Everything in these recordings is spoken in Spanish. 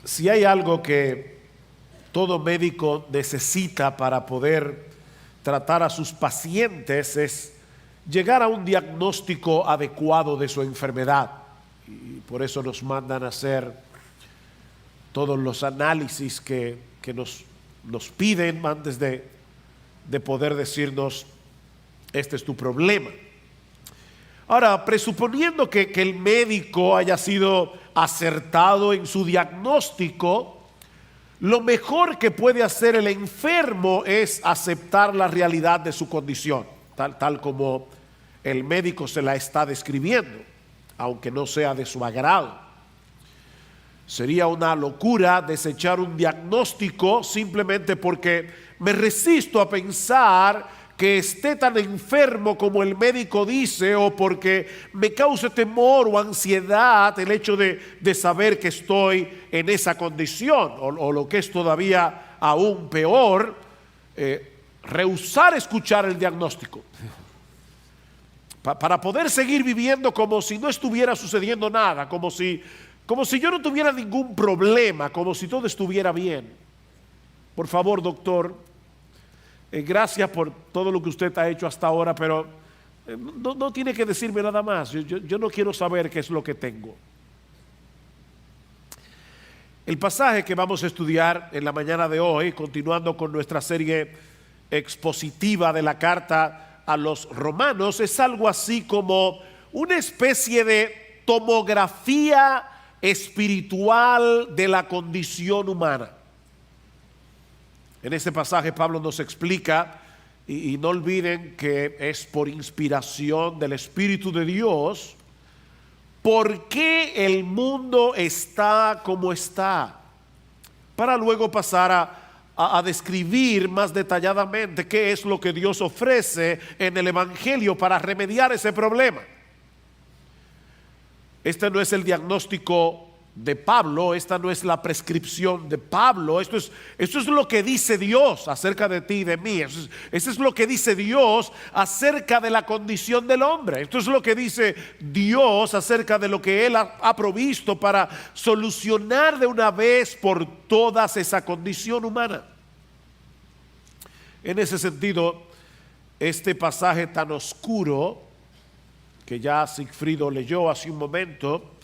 Si hay algo que todo médico necesita para poder tratar a sus pacientes es llegar a un diagnóstico adecuado de su enfermedad. Y por eso nos mandan a hacer todos los análisis que nos piden antes de poder decirnos, este es tu problema. Ahora, presuponiendo que el médico haya sido acertado en su diagnóstico, lo mejor que puede hacer el enfermo es aceptar la realidad de su condición, tal como el médico se la está describiendo, aunque no sea de su agrado. Sería una locura desechar un diagnóstico simplemente porque me resisto a pensar que esté tan enfermo como el médico dice, o porque me cause temor o ansiedad el hecho de saber que estoy en esa condición, o lo que es todavía aún peor, rehusar escuchar el diagnóstico para poder seguir viviendo como si no estuviera sucediendo nada, como si yo no tuviera ningún problema, como si todo estuviera bien. Por favor, doctor, gracias por todo lo que usted ha hecho hasta ahora, pero no tiene que decirme nada más. Yo no quiero saber qué es lo que tengo. El pasaje que vamos a estudiar en la mañana de hoy, continuando con nuestra serie expositiva de la carta a los romanos, es algo así como una especie de tomografía espiritual de la condición humana. En este pasaje Pablo nos explica, y no olviden que es por inspiración del Espíritu de Dios, por qué el mundo está como está, para luego pasar a describir más detalladamente qué es lo que Dios ofrece en el Evangelio para remediar ese problema. Este no es el diagnóstico de Pablo, esta no es la prescripción de Pablo, esto es lo que dice Dios acerca de ti y de mí, eso es lo que dice Dios acerca de la condición del hombre, esto es lo que dice Dios acerca de lo que Él ha provisto para solucionar de una vez por todas esa condición humana. En ese sentido, este pasaje tan oscuro que ya Sigfrido leyó hace un momento,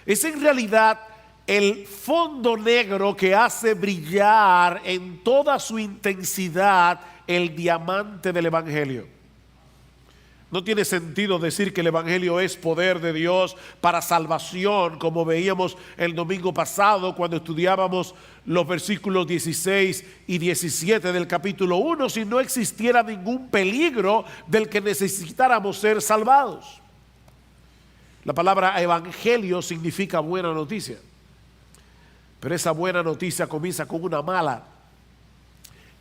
es en realidad el fondo negro que hace brillar en toda su intensidad el diamante del Evangelio. No tiene sentido decir que el Evangelio es poder de Dios para salvación, como veíamos el domingo pasado cuando estudiábamos los versículos 16 y 17 del capítulo 1, si no existiera ningún peligro del que necesitáramos ser salvados. La palabra evangelio significa buena noticia, pero esa buena noticia comienza con una mala,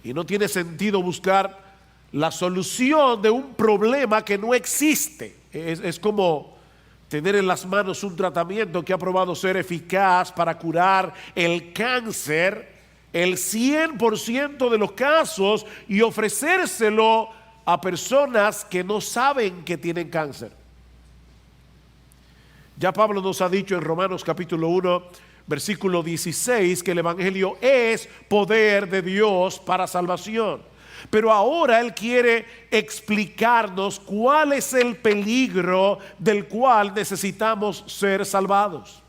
y no tiene sentido buscar la solución de un problema que no existe. Es como tener en las manos un tratamiento que ha probado ser eficaz para curar el cáncer el 100% de los casos y ofrecérselo a personas que no saben que tienen cáncer. Ya Pablo nos ha dicho en Romanos capítulo 1, versículo 16, que el Evangelio es poder de Dios para salvación. Pero ahora Él quiere explicarnos cuál es el peligro del cual necesitamos ser salvados.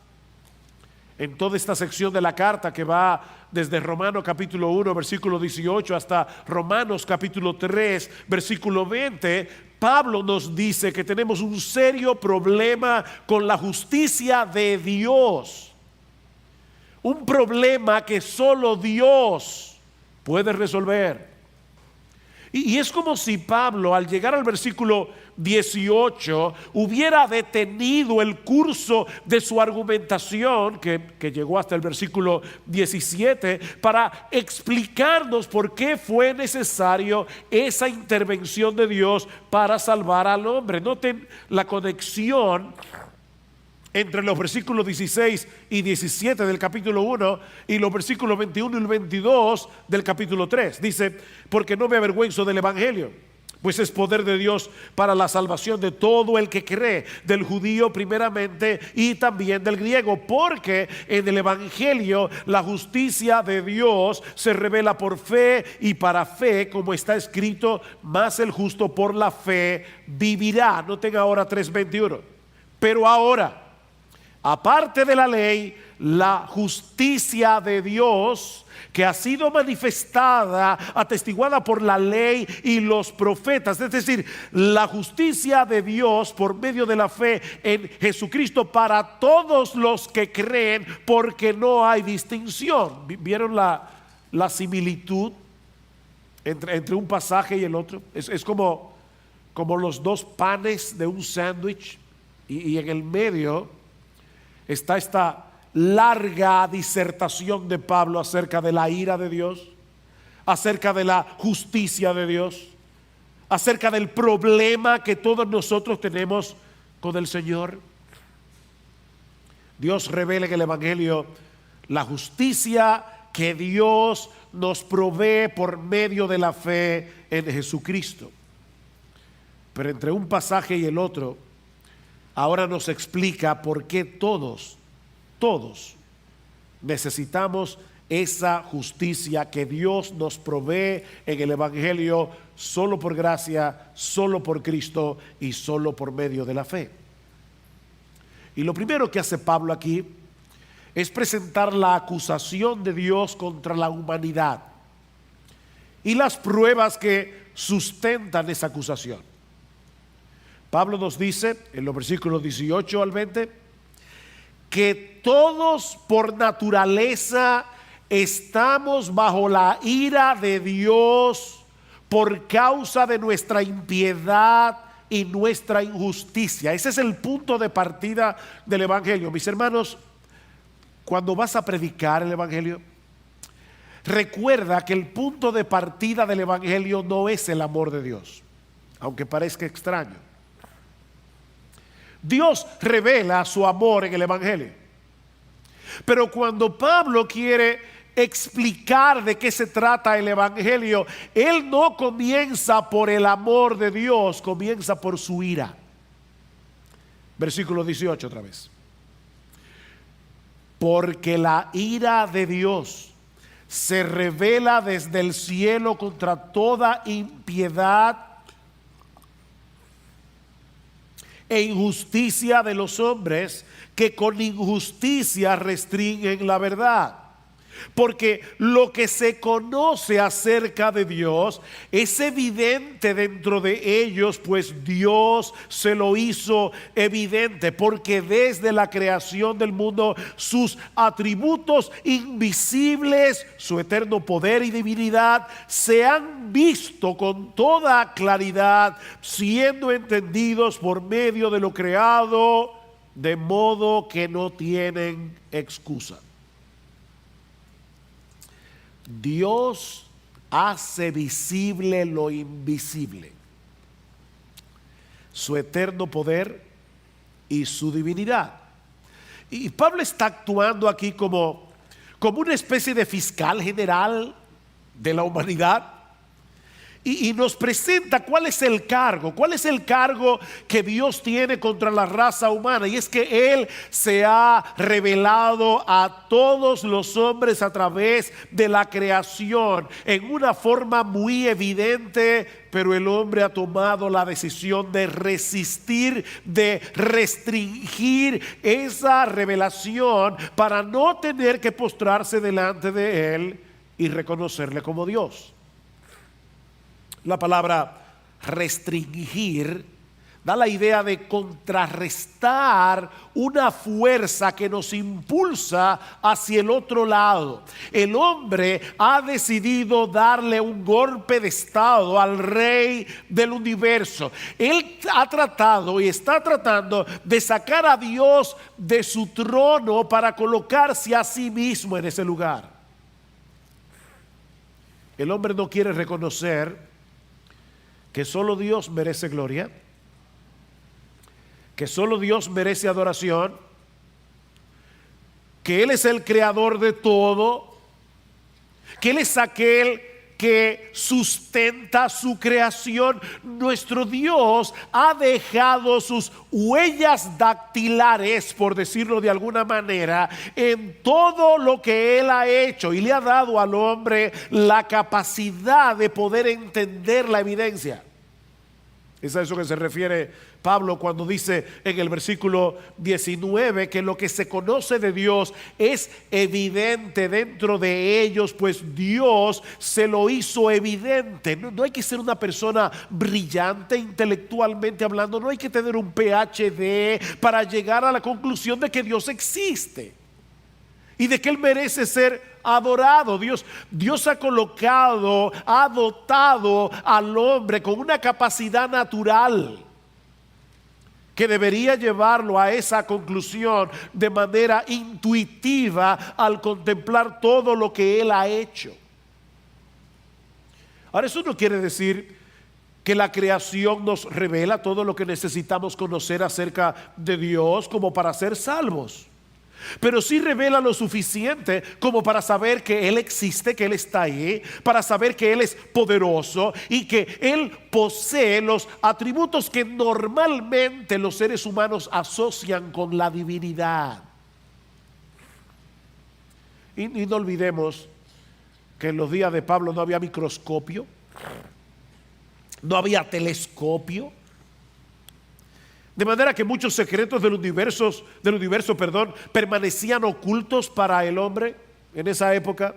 En toda esta sección de la carta que va desde Romanos capítulo 1, versículo 18 hasta Romanos capítulo 3, versículo 20, Pablo nos dice que tenemos un serio problema con la justicia de Dios. Un problema que solo Dios puede resolver. Y es como si Pablo, al llegar al versículo 18, hubiera detenido el curso de su argumentación, que llegó hasta el versículo 17, para explicarnos por qué fue necesario esa intervención de Dios para salvar al hombre. Noten la conexión entre los versículos 16 y 17 del capítulo 1 y los versículos 21 y 22 del capítulo 3. Dice, porque no me avergüenzo del Evangelio, pues es poder de Dios para la salvación de todo el que cree, del judío primeramente y también del griego, porque en el evangelio la justicia de Dios se revela por fe y para fe, como está escrito, más el justo por la fe vivirá. Noten ahora 3:21. Pero ahora, aparte de la ley, la justicia de Dios, que ha sido manifestada, atestiguada por la ley y los profetas, es decir, la justicia de Dios por medio de la fe en Jesucristo para todos los que creen, porque no hay distinción. ¿Vieron la similitud entre un pasaje y el otro? Es como los dos panes de un sándwich y en el medio está esta larga disertación de Pablo acerca de la ira de Dios, acerca de la justicia de Dios, acerca del problema que todos nosotros tenemos con el Señor. Dios revela en el evangelio la justicia que Dios nos provee por medio de la fe en Jesucristo. Pero entre un pasaje y el otro, ahora nos explica por qué todos necesitamos esa justicia que Dios nos provee en el evangelio, solo por gracia, solo por Cristo y solo por medio de la fe. Y lo primero que hace Pablo aquí es presentar la acusación de Dios contra la humanidad y las pruebas que sustentan esa acusación. Pablo nos dice en los versículos 18 al 20 que todos por naturaleza estamos bajo la ira de Dios por causa de nuestra impiedad y nuestra injusticia. Ese es el punto de partida del evangelio. Mis hermanos, cuando vas a predicar el evangelio, recuerda que el punto de partida del evangelio no es el amor de Dios, aunque parezca extraño. Dios revela su amor en el evangelio, pero cuando Pablo quiere explicar de qué se trata el evangelio, él no comienza por el amor de Dios, comienza por su ira. Versículo 18 otra vez. Porque la ira de Dios se revela desde el cielo contra toda impiedad e injusticia de los hombres que con injusticia restringen la verdad. Porque lo que se conoce acerca de Dios es evidente dentro de ellos, pues Dios se lo hizo evidente, porque desde la creación del mundo sus atributos invisibles, su eterno poder y divinidad, se han visto con toda claridad, siendo entendidos por medio de lo creado, de modo que no tienen excusa. Dios hace visible lo invisible, su eterno poder y su divinidad. Y Pablo está actuando aquí como una especie de fiscal general de la humanidad. Y nos presenta cuál es el cargo que Dios tiene contra la raza humana. Y es que Él se ha revelado a todos los hombres a través de la creación en una forma muy evidente, pero el hombre ha tomado la decisión de resistir, de restringir esa revelación para no tener que postrarse delante de Él y reconocerle como Dios. La palabra restringir da la idea de contrarrestar una fuerza que nos impulsa hacia el otro lado. El hombre ha decidido darle un golpe de estado al rey del universo. Él ha tratado y está tratando de sacar a Dios de su trono para colocarse a sí mismo en ese lugar. El hombre no quiere reconocer que solo Dios merece gloria, que solo Dios merece adoración, que Él es el creador de todo, que Él es aquel que sustenta su creación. Nuestro Dios ha dejado sus huellas dactilares, por decirlo de alguna manera, en todo lo que Él ha hecho, y le ha dado al hombre la capacidad de poder entender la evidencia. Es a eso que se refiere Pablo cuando dice en el versículo 19 que lo que se conoce de Dios es evidente dentro de ellos, pues Dios se lo hizo evidente. No hay que ser una persona brillante intelectualmente hablando, no hay que tener un PhD para llegar a la conclusión de que Dios existe y de que Él merece ser adorado. Dios ha colocado, ha dotado al hombre con una capacidad natural que debería llevarlo a esa conclusión de manera intuitiva al contemplar todo lo que Él ha hecho. Ahora, eso no quiere decir que la creación nos revela todo lo que necesitamos conocer acerca de Dios como para ser salvos. Pero sí revela lo suficiente como para saber que Él existe, que Él está ahí, para saber que Él es poderoso y que Él posee los atributos que normalmente los seres humanos asocian con la divinidad. Y no olvidemos que en los días de Pablo no había microscopio, no había telescopio. De manera que muchos secretos del universo, permanecían ocultos para el hombre en esa época.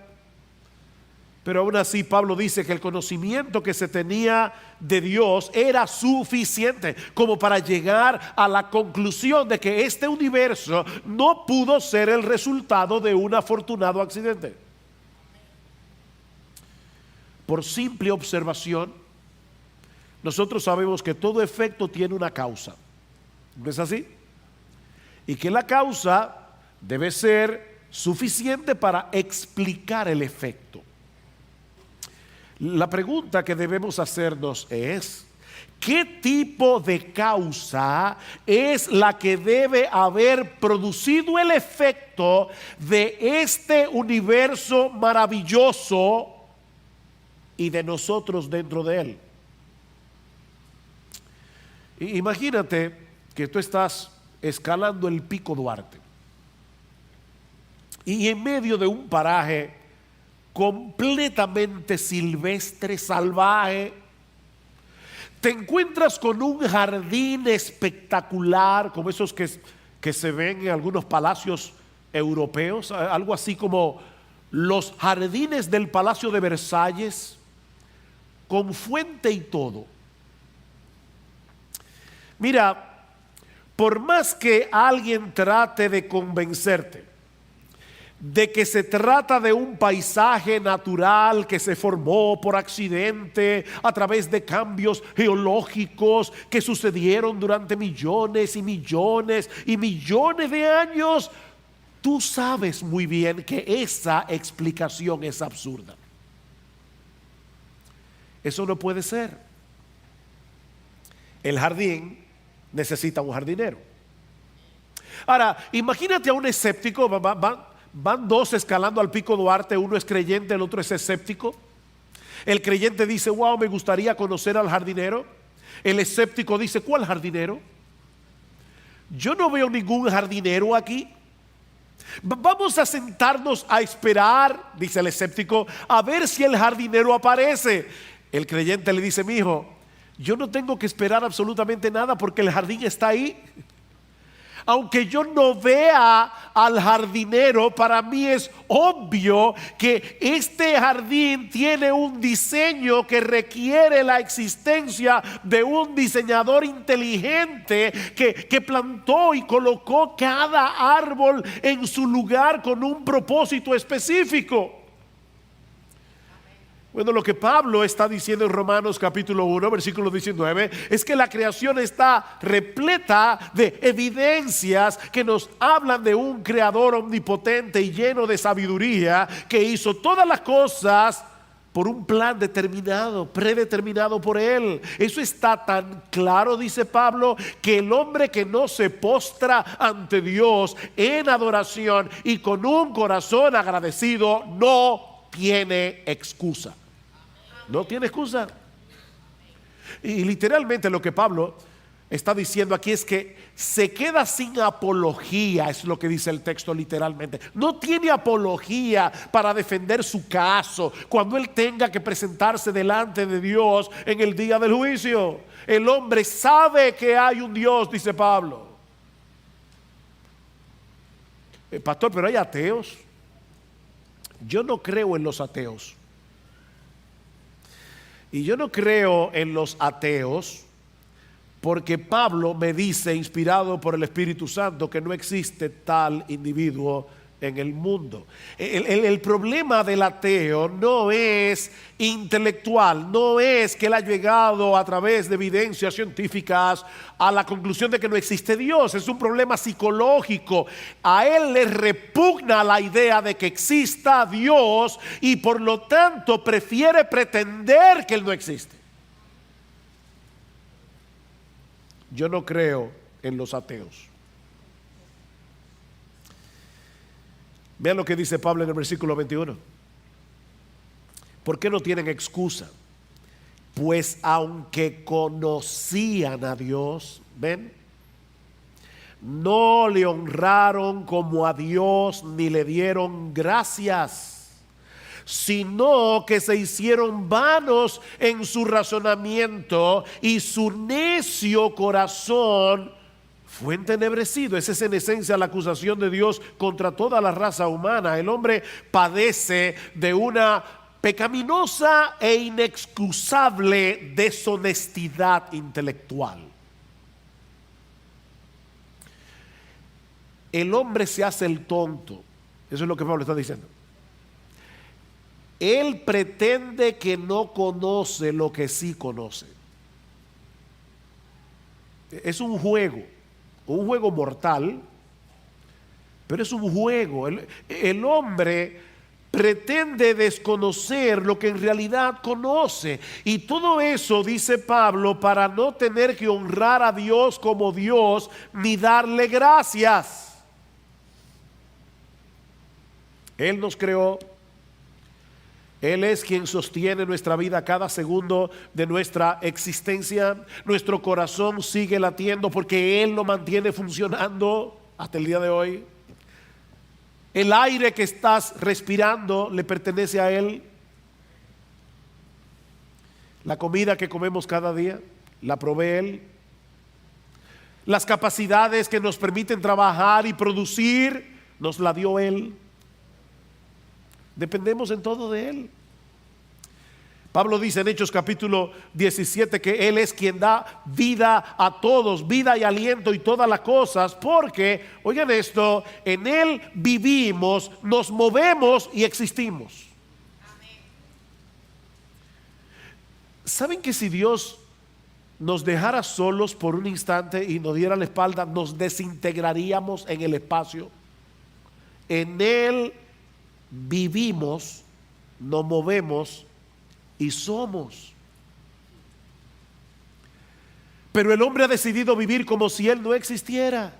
Pero aún así Pablo dice que el conocimiento que se tenía de Dios era suficiente como para llegar a la conclusión de que este universo no pudo ser el resultado de un afortunado accidente. Por simple observación, nosotros sabemos que todo efecto tiene una causa. ¿No es así? Y que la causa debe ser suficiente para explicar el efecto. La pregunta que debemos hacernos es: ¿qué tipo de causa es la que debe haber producido el efecto de este universo maravilloso y de nosotros dentro de él? Imagínate que tú estás escalando el Pico Duarte y en medio de un paraje completamente silvestre, salvaje, te encuentras con un jardín espectacular, como esos que se ven en algunos palacios europeos, algo así como los jardines del Palacio de Versalles, con fuente y todo. Mira, por más que alguien trate de convencerte de que se trata de un paisaje natural que se formó por accidente a través de cambios geológicos que sucedieron durante millones y millones y millones de años, tú sabes muy bien que esa explicación es absurda. Eso no puede ser. El jardín necesita un jardinero. Ahora, imagínate a un escéptico, van dos escalando al Pico Duarte, uno es creyente, el otro es escéptico. El creyente dice: wow, me gustaría conocer al jardinero. El escéptico dice: ¿cuál jardinero? Yo no veo ningún jardinero aquí. Vamos a sentarnos a esperar, dice el escéptico, a ver si el jardinero aparece. El creyente le dice: mi hijo, yo no tengo que esperar absolutamente nada porque el jardín está ahí. Aunque yo no vea al jardinero, para mí es obvio que este jardín tiene un diseño que requiere la existencia de un diseñador inteligente que plantó y colocó cada árbol en su lugar con un propósito específico. Bueno, lo que Pablo está diciendo en Romanos capítulo 1, versículo 19, es que la creación está repleta de evidencias que nos hablan de un creador omnipotente y lleno de sabiduría que hizo todas las cosas por un plan determinado, predeterminado por él. Eso está tan claro, dice Pablo, que el hombre que no se postra ante Dios en adoración y con un corazón agradecido no tiene excusa. No tiene excusa. Y literalmente lo que Pablo está diciendo aquí es que se queda sin apología, es lo que dice el texto literalmente. No tiene apología para defender su caso cuando él tenga que presentarse delante de Dios en el día del juicio. El hombre sabe que hay un Dios, dice Pablo. Pastor, pero hay ateos. Yo no creo en los ateos. Y yo no creo en los ateos porque Pablo me dice, inspirado por el Espíritu Santo, que no existe tal individuo en el mundo. El problema del ateo no es intelectual, no es que él ha llegado a través de evidencias científicas a la conclusión de que no existe Dios. Es un problema psicológico. A él le repugna la idea de que exista Dios y por lo tanto prefiere pretender que él no existe. Yo no creo en los ateos. Vean lo que dice Pablo en el versículo 21. ¿Por qué no tienen excusa? Pues aunque conocían a Dios, ven, no le honraron como a Dios ni le dieron gracias, sino que se hicieron vanos en su razonamiento y su necio corazón fue entenebrecido. Esa es en esencia la acusación de Dios contra toda la raza humana. El hombre padece de una pecaminosa e inexcusable deshonestidad intelectual. El hombre se hace el tonto. Eso es lo que Pablo está diciendo. Él pretende que no conoce lo que sí conoce. Es un juego mortal, pero es un juego. El hombre pretende desconocer lo que en realidad conoce, y todo eso, dice Pablo, para no tener que honrar a Dios como Dios ni darle gracias. Él nos creó. Él es quien sostiene nuestra vida cada segundo de nuestra existencia. Nuestro corazón sigue latiendo porque Él lo mantiene funcionando hasta el día de hoy. El aire que estás respirando le pertenece a Él. La comida que comemos cada día la provee Él. Las capacidades que nos permiten trabajar y producir nos la dio Él. Dependemos en todo de Él. Pablo dice en Hechos capítulo 17 que Él es quien da vida a todos, vida y aliento y todas las cosas, porque, oigan esto, en Él vivimos, nos movemos y existimos. Amén. ¿Saben que si Dios nos dejara solos por un instante y nos diera la espalda, nos desintegraríamos en el espacio? En Él vivimos, nos movemos y somos. Pero el hombre ha decidido vivir como si Él no existiera.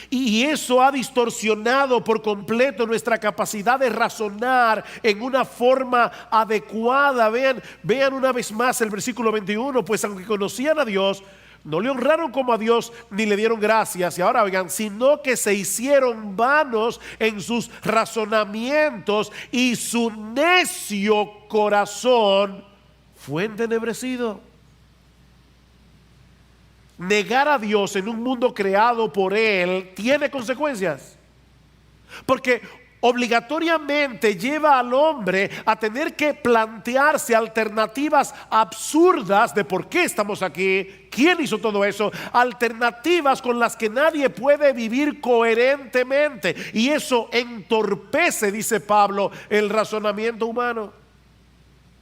Y eso ha distorsionado por completo nuestra capacidad de razonar en una forma adecuada. Vean una vez más el versículo 21. Pues aunque conocían a Dios, no le honraron como a Dios ni le dieron gracias. Y ahora oigan, sino que se hicieron vanos en sus razonamientos y su necio corazón fue entenebrecido. Negar a Dios en un mundo creado por Él tiene consecuencias, porque obligatoriamente lleva al hombre a tener que plantearse alternativas absurdas de por qué estamos aquí, quién hizo todo eso, alternativas con las que nadie puede vivir coherentemente, y eso entorpece, dice Pablo, el razonamiento humano.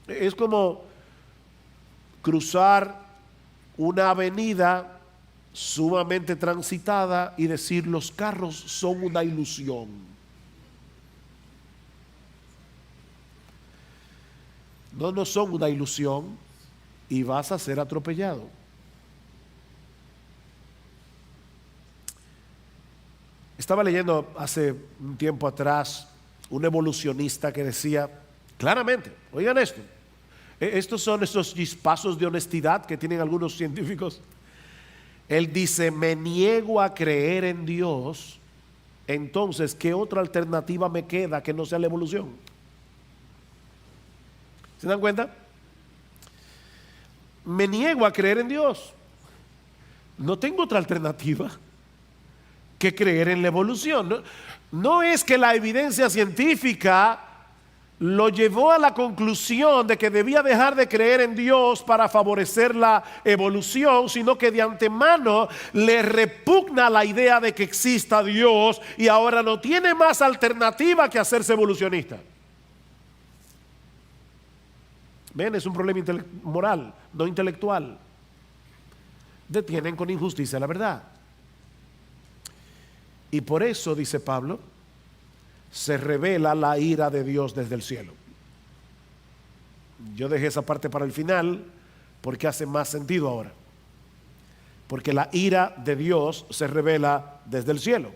Es como cruzar una avenida sumamente transitada y decir los carros son una ilusión. No son una ilusión y vas a ser atropellado. Estaba leyendo hace un tiempo atrás un evolucionista que decía claramente, oigan esto, Estos son esos chispazos de honestidad que tienen algunos científicos. Él dice, me niego a creer en Dios, entonces, ¿qué otra alternativa me queda que no sea la evolución? ¿Se dan cuenta? Me niego a creer en Dios. No tengo otra alternativa que creer en la evolución. No es que la evidencia científica lo llevó a la conclusión de que debía dejar de creer en Dios para favorecer la evolución, sino que de antemano le repugna la idea de que exista Dios y ahora no tiene más alternativa que hacerse evolucionista. Ven, es un problema moral, no intelectual. Detienen con injusticia la verdad. Y por eso, dice Pablo, se revela la ira de Dios desde el cielo. Yo dejé esa parte para el final porque hace más sentido ahora. Porque la ira de Dios se revela desde el cielo.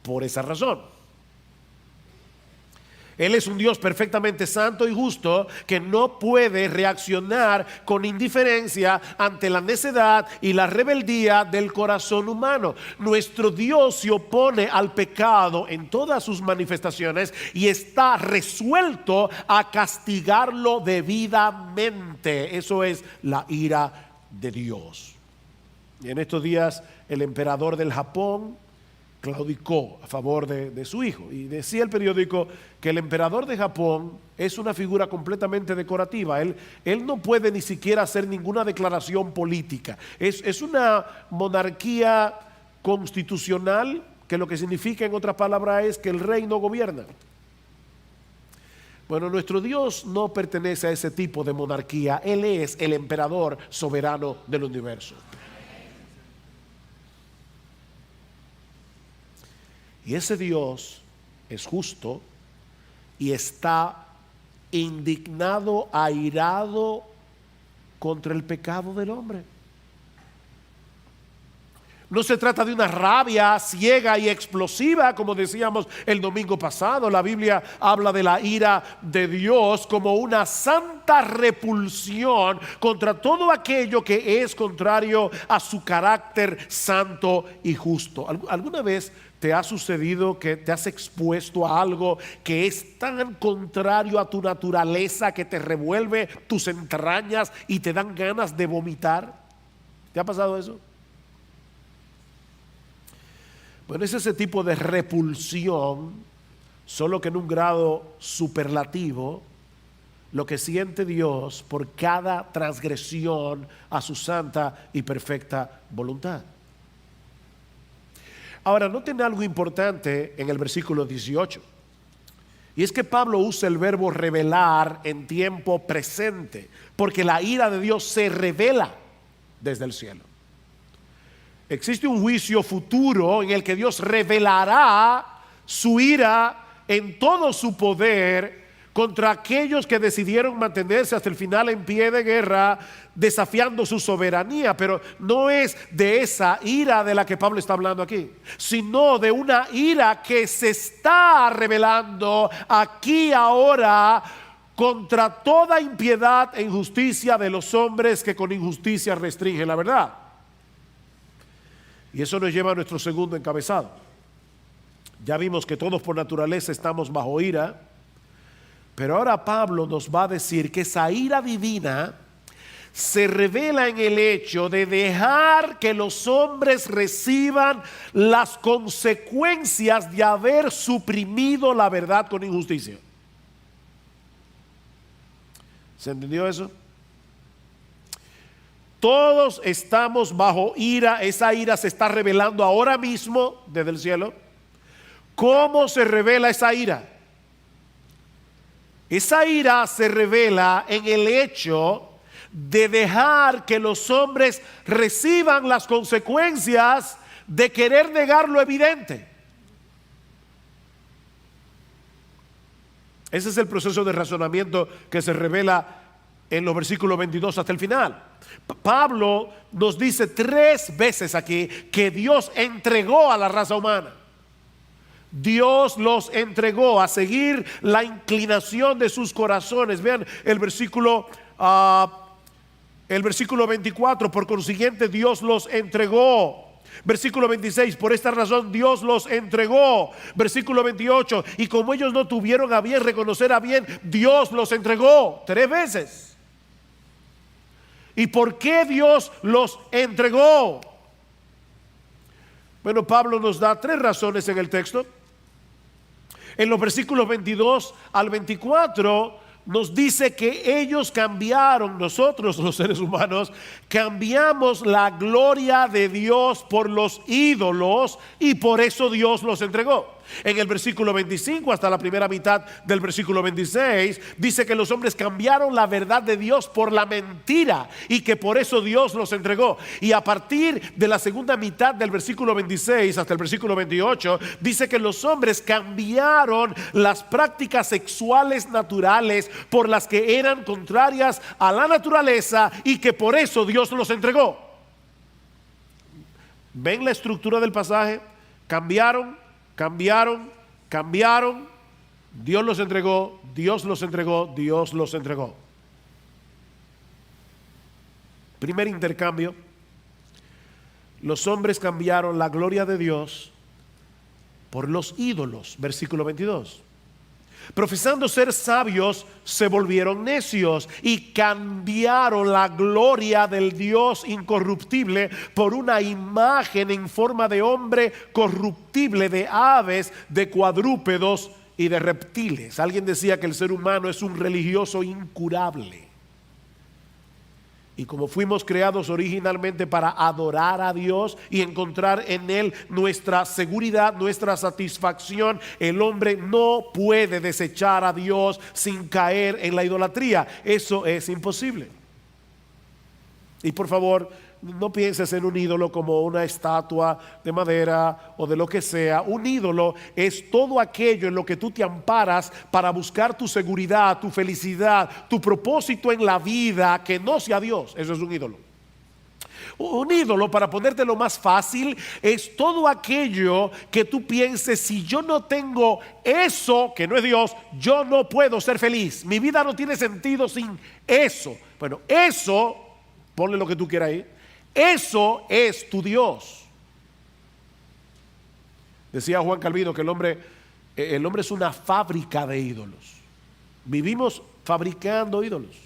Por esa razón. Él es un Dios perfectamente santo y justo que no puede reaccionar con indiferencia ante la necedad y la rebeldía del corazón humano. Nuestro Dios se opone al pecado en todas sus manifestaciones y está resuelto a castigarlo debidamente. Eso es la ira de Dios. Y en estos días el emperador del Japón claudicó a favor de su hijo, y decía el periódico que el emperador de Japón es una figura completamente decorativa. Él no puede ni siquiera hacer ninguna declaración política. Es una monarquía constitucional, que lo que significa en otras palabras es que el rey no gobierna. Bueno, nuestro Dios no pertenece a ese tipo de monarquía. Él es el emperador soberano del universo. Y ese Dios es justo y está indignado, airado contra el pecado del hombre. No se trata de una rabia ciega y explosiva, como decíamos el domingo pasado. La Biblia habla de la ira de Dios como una santa repulsión contra todo aquello que es contrario a su carácter santo y justo. ¿Alguna vez te ha sucedido que te has expuesto a algo que es tan contrario a tu naturaleza que te revuelve tus entrañas y te dan ganas de vomitar? ¿Te ha pasado eso? Bueno, es ese tipo de repulsión, solo que en un grado superlativo, lo que siente Dios por cada transgresión a su santa y perfecta voluntad. Ahora, noten algo importante en el versículo 18. Y es que Pablo usa el verbo revelar en tiempo presente, porque la ira de Dios se revela desde el cielo. Existe un juicio futuro en el que Dios revelará su ira en todo su poder contra aquellos que decidieron mantenerse hasta el final en pie de guerra, desafiando su soberanía. Pero no es de esa ira de la que Pablo está hablando aquí, sino de una ira que se está revelando aquí ahora contra toda impiedad e injusticia de los hombres que con injusticia restringen la verdad. Y eso nos lleva a nuestro segundo encabezado. Ya vimos que todos por naturaleza estamos bajo ira, pero ahora Pablo nos va a decir que esa ira divina se revela en el hecho de dejar que los hombres reciban las consecuencias de haber suprimido la verdad con injusticia. ¿Se entendió eso? Todos estamos bajo ira. Esa ira se está revelando ahora mismo desde el cielo. ¿Cómo se revela esa ira? Esa ira se revela en el hecho de dejar que los hombres reciban las consecuencias de querer negar lo evidente. Ese es el proceso de razonamiento que se revela en los versículos 22 hasta el final. Pablo nos dice 3 veces aquí que Dios entregó a la raza humana. Dios los entregó a seguir la inclinación de sus corazones. Vean el versículo El versículo 24, por consiguiente Dios los entregó. Versículo 26, por esta razón Dios los entregó. Versículo 28, y como ellos no tuvieron a bien reconocer a bien, Dios los entregó 3 veces. ¿Y por qué Dios los entregó? Bueno, Pablo nos da 3 razones en el texto. En los versículos 22 al 24 nos dice que ellos cambiaron, nosotros los seres humanos, cambiamos la gloria de Dios por los ídolos y por eso Dios los entregó. En el versículo 25 hasta la primera mitad del versículo 26 dice que los hombres cambiaron la verdad de Dios por la mentira y que por eso Dios los entregó. Y a partir de la segunda mitad del versículo 26 hasta el versículo 28 dice que los hombres cambiaron las prácticas sexuales naturales por las que eran contrarias a la naturaleza y que por eso Dios los entregó. ¿Ven la estructura del pasaje? Cambiaron, Dios los entregó, Dios los entregó, Dios los entregó. Primer intercambio: los hombres cambiaron la gloria de Dios por los ídolos. Versículo 22. Profesando ser sabios, se volvieron necios y cambiaron la gloria del Dios incorruptible por una imagen en forma de hombre corruptible, de aves, de cuadrúpedos y de reptiles. Alguien decía que el ser humano es un religioso incurable. Y como fuimos creados originalmente para adorar a Dios y encontrar en Él nuestra seguridad, nuestra satisfacción, el hombre no puede desechar a Dios sin caer en la idolatría. Eso es imposible. Y por favor, no pienses en un ídolo como una estatua de madera o de lo que sea. Un ídolo es todo aquello en lo que tú te amparas para buscar tu seguridad, tu felicidad, tu propósito en la vida que no sea Dios. Eso es un ídolo. Un ídolo, para ponértelo más fácil, es todo aquello que tú pienses: si yo no tengo eso, que no es Dios, yo no puedo ser feliz. Mi vida no tiene sentido sin eso. Bueno, eso, ponle lo que tú quieras ahí, eso es tu Dios. Decía Juan Calvino que el hombre es una fábrica de ídolos. Vivimos fabricando ídolos.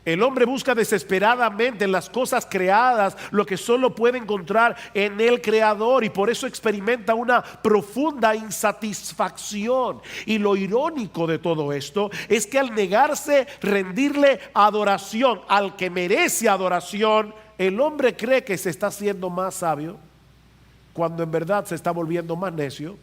El hombre busca desesperadamente en las cosas creadas lo que solo puede encontrar en el Creador, y por eso experimenta una profunda insatisfacción. Y lo irónico de todo esto es que al negarse rendirle adoración al que merece adoración, el hombre cree que se está haciendo más sabio cuando en verdad se está volviendo más necio.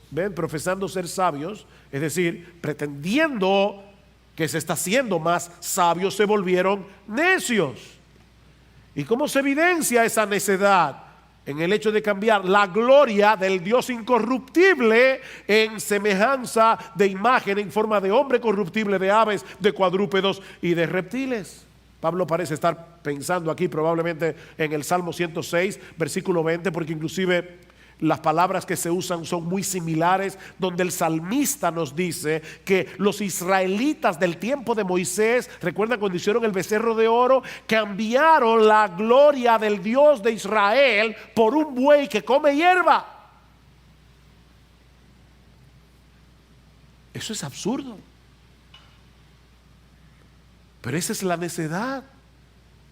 Ven, profesando ser sabios, es decir, pretendiendo que se está haciendo más sabios, se volvieron necios. ¿Y cómo se evidencia esa necedad? En el hecho de cambiar la gloria del Dios incorruptible en semejanza de imagen en forma de hombre corruptible, de aves, de cuadrúpedos y de reptiles. Pablo parece estar pensando aquí probablemente en el Salmo 106, versículo 20, porque inclusive las palabras que se usan son muy similares, donde el salmista nos dice que los israelitas del tiempo de Moisés, recuerdan cuando hicieron el becerro de oro, cambiaron la gloria del Dios de Israel por un buey que come hierba. Eso es absurdo. Pero esa es la necedad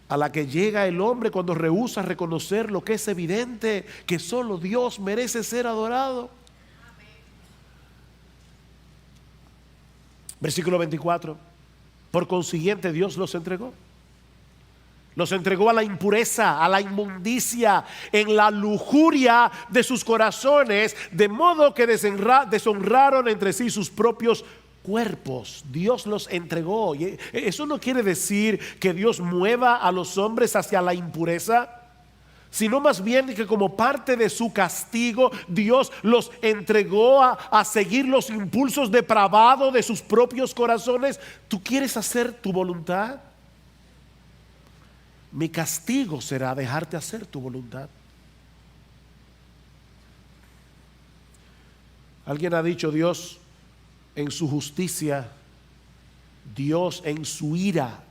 a la que llega el hombre cuando rehúsa reconocer lo que es evidente, que solo Dios merece ser adorado. Versículo 24. Por consiguiente Dios los entregó. Los entregó a la impureza, a la inmundicia, en la lujuria de sus corazones, de modo que deshonraron entre sí sus propios cuerpos. Dios los entregó. Y eso no quiere decir que Dios mueva a los hombres hacia la impureza, sino más bien que como parte de su castigo, Dios los entregó a seguir los impulsos depravados de sus propios corazones. ¿Tú quieres hacer tu voluntad? Mi castigo será dejarte hacer tu voluntad. Alguien ha dicho: Dios en su justicia Dios en su ira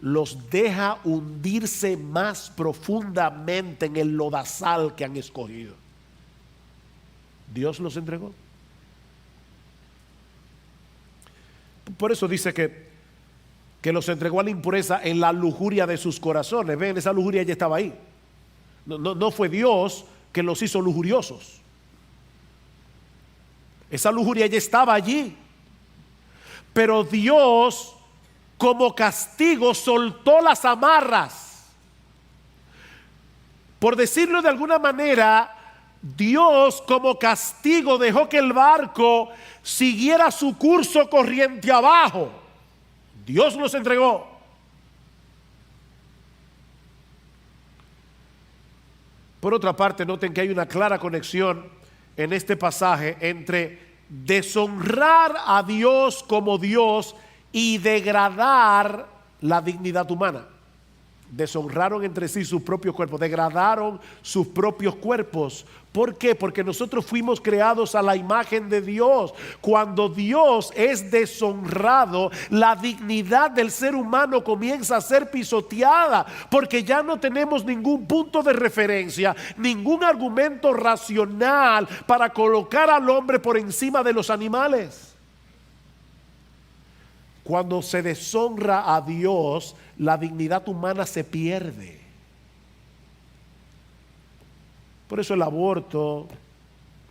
los deja hundirse más profundamente en el lodazal que han escogido. Dios los entregó. Por eso dice que los entregó a la impureza en la lujuria de sus corazones. Ven, esa lujuria ya estaba ahí. No fue Dios que los hizo lujuriosos. Esa lujuria ya estaba allí. Pero Dios, como castigo, soltó las amarras. Por decirlo de alguna manera, Dios como castigo dejó que el barco siguiera su curso corriente abajo. Dios los entregó. Por otra parte, noten que hay una clara conexión en este pasaje entre deshonrar a Dios como Dios y degradar la dignidad humana. Deshonraron entre sí sus propios cuerpos, degradaron sus propios cuerpos. ¿Por qué? Porque nosotros fuimos creados a la imagen de Dios. Cuando Dios es deshonrado, la dignidad del ser humano comienza a ser pisoteada, porque ya no tenemos ningún punto de referencia, ningún argumento racional para colocar al hombre por encima de los animales. Cuando se deshonra a Dios, la dignidad humana se pierde. Por eso el aborto,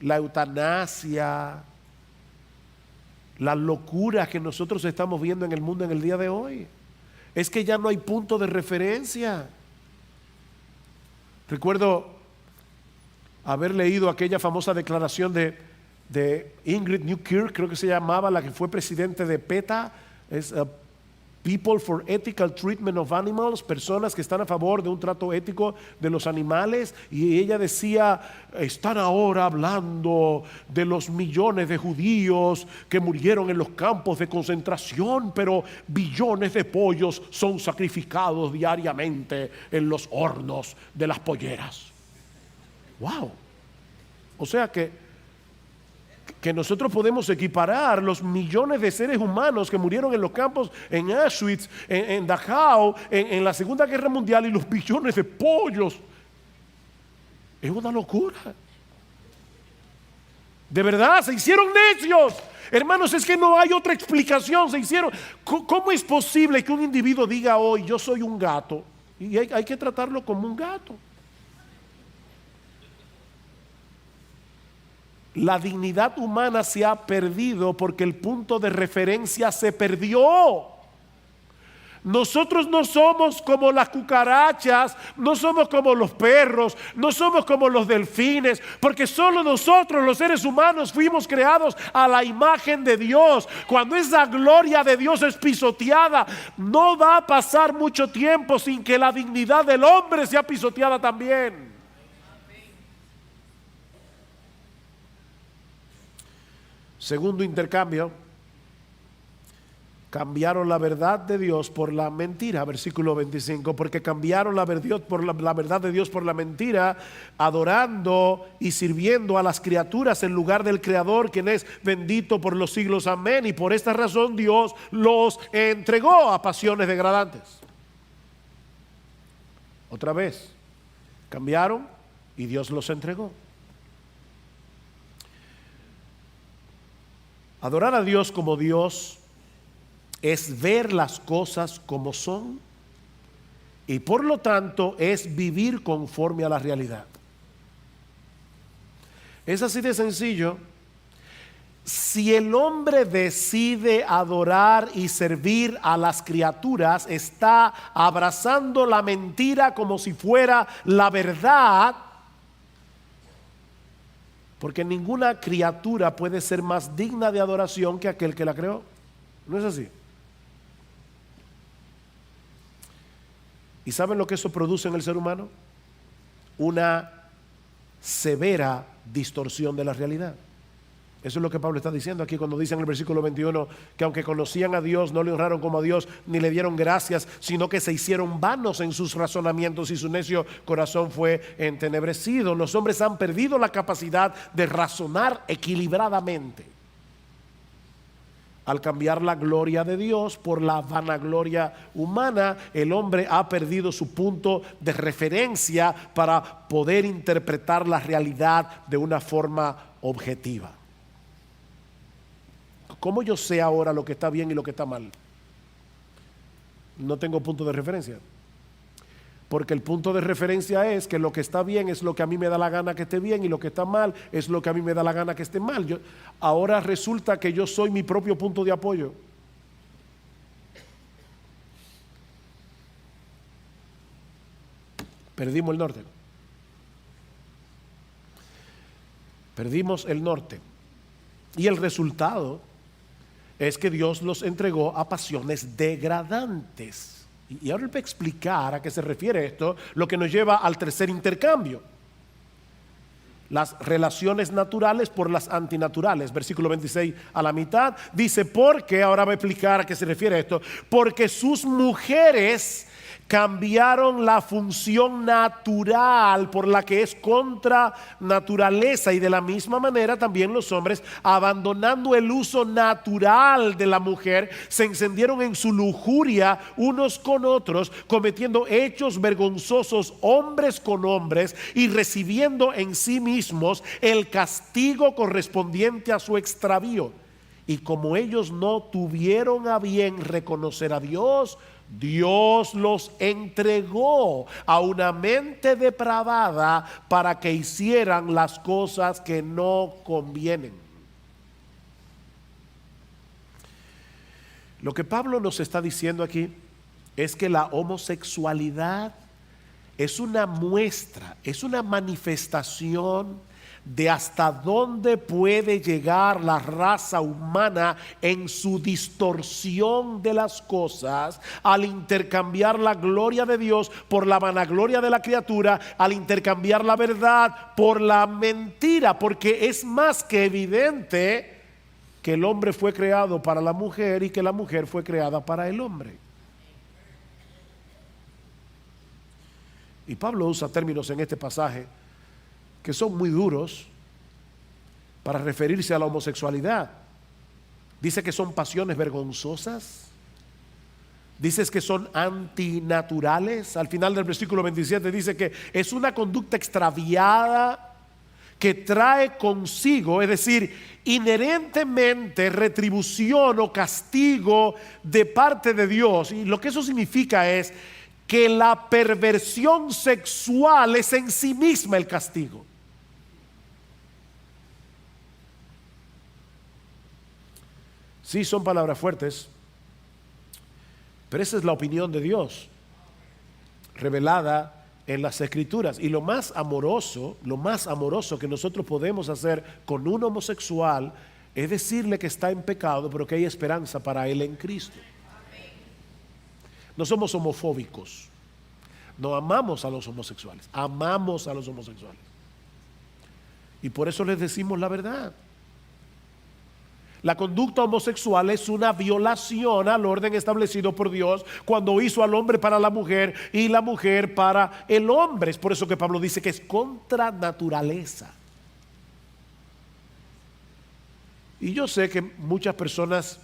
la eutanasia, las locuras que nosotros estamos viendo en el mundo en el día de hoy, es que ya no hay punto de referencia. Recuerdo haber leído aquella famosa declaración de Ingrid Newkirk, creo que se llamaba, la que fue presidente de PETA, es People for Ethical Treatment of Animals, personas que están a favor de un trato ético de los animales. Y ella decía: están ahora hablando de los millones de judíos que murieron en los campos de concentración, pero billones de pollos son sacrificados diariamente en los hornos de las polleras. Wow. O sea que nosotros podemos equiparar los millones de seres humanos que murieron en los campos, en Auschwitz, en Dachau, en la Segunda Guerra Mundial, y los billones de pollos. Es una locura. De verdad, se hicieron necios. Hermanos, es que no hay otra explicación. Se hicieron. ¿Cómo es posible que un individuo diga hoy: yo soy un gato? Y hay que tratarlo como un gato. La dignidad humana se ha perdido porque el punto de referencia se perdió. Nosotros no somos como las cucarachas, no somos como los perros, no somos como los delfines, porque solo nosotros, los seres humanos, fuimos creados a la imagen de Dios. Cuando esa gloria de Dios es pisoteada, no va a pasar mucho tiempo sin que la dignidad del hombre sea pisoteada también. Segundo intercambio, cambiaron la verdad de Dios por la mentira. Versículo 25, porque cambiaron la verdad de Dios por la mentira, adorando y sirviendo a las criaturas en lugar del Creador, quien es bendito por los siglos. Amén. Y por esta razón Dios los entregó a pasiones degradantes. Otra vez, cambiaron y Dios los entregó. Adorar a Dios como Dios es ver las cosas como son, y por lo tanto es vivir conforme a la realidad. Es así de sencillo. Si el hombre decide adorar y servir a las criaturas, está abrazando la mentira como si fuera la verdad. Porque ninguna criatura puede ser más digna de adoración que aquel que la creó. ¿No es así? ¿Y saben lo que eso produce en el ser humano? Una severa distorsión de la realidad. Eso es lo que Pablo está diciendo aquí cuando dice en el versículo 21 que aunque conocían a Dios, no le honraron como a Dios ni le dieron gracias, sino que se hicieron vanos en sus razonamientos y su necio corazón fue entenebrecido. Los hombres han perdido la capacidad de razonar equilibradamente. Al cambiar la gloria de Dios por la vanagloria humana, el hombre ha perdido su punto de referencia para poder interpretar la realidad de una forma objetiva. ¿Cómo yo sé ahora lo que está bien y lo que está mal? No tengo punto de referencia. Porque el punto de referencia es que lo que está bien es lo que a mí me da la gana que esté bien, y lo que está mal es lo que a mí me da la gana que esté mal. Ahora resulta que yo soy mi propio punto de apoyo. Perdimos el norte. Perdimos el norte. Y el resultado es que Dios los entregó a pasiones degradantes. Y ahora voy a explicar a qué se refiere esto, lo que nos lleva al tercer intercambio. Las relaciones naturales por las antinaturales. Versículo 26 a la mitad dice, porque, ahora voy a explicar a qué se refiere esto, porque sus mujeres cambiaron la función natural por la que es contra naturaleza, y de la misma manera también los hombres, abandonando el uso natural de la mujer, se encendieron en su lujuria unos con otros, cometiendo hechos vergonzosos hombres con hombres, y recibiendo en sí mismos el castigo correspondiente a su extravío. Y como ellos no tuvieron a bien reconocer a Dios, Dios los entregó a una mente depravada para que hicieran las cosas que no convienen. Lo que Pablo nos está diciendo aquí es que la homosexualidad es una muestra, es una manifestación de hasta dónde puede llegar la raza humana en su distorsión de las cosas, al intercambiar la gloria de Dios por la vanagloria de la criatura, al intercambiar la verdad por la mentira, porque es más que evidente que el hombre fue creado para la mujer y que la mujer fue creada para el hombre. Y Pablo usa términos en este pasaje que son muy duros para referirse a la homosexualidad. Dice que son pasiones vergonzosas. Dice que son antinaturales. Al final del versículo 27 dice que es una conducta extraviada que trae consigo, es decir, inherentemente retribución o castigo de parte de Dios. Y lo que eso significa es que la perversión sexual es en sí misma el castigo. Sí, son palabras fuertes, pero esa es la opinión de Dios revelada en las Escrituras. Y lo más amoroso que nosotros podemos hacer con un homosexual es decirle que está en pecado, pero que hay esperanza para él en Cristo. No somos homofóbicos, no amamos a los homosexuales, amamos a los homosexuales. Y por eso les decimos la verdad. La conducta homosexual es una violación al orden establecido por Dios cuando hizo al hombre para la mujer y la mujer para el hombre. Es por eso que Pablo dice que es contra naturaleza. Y yo sé que muchas personas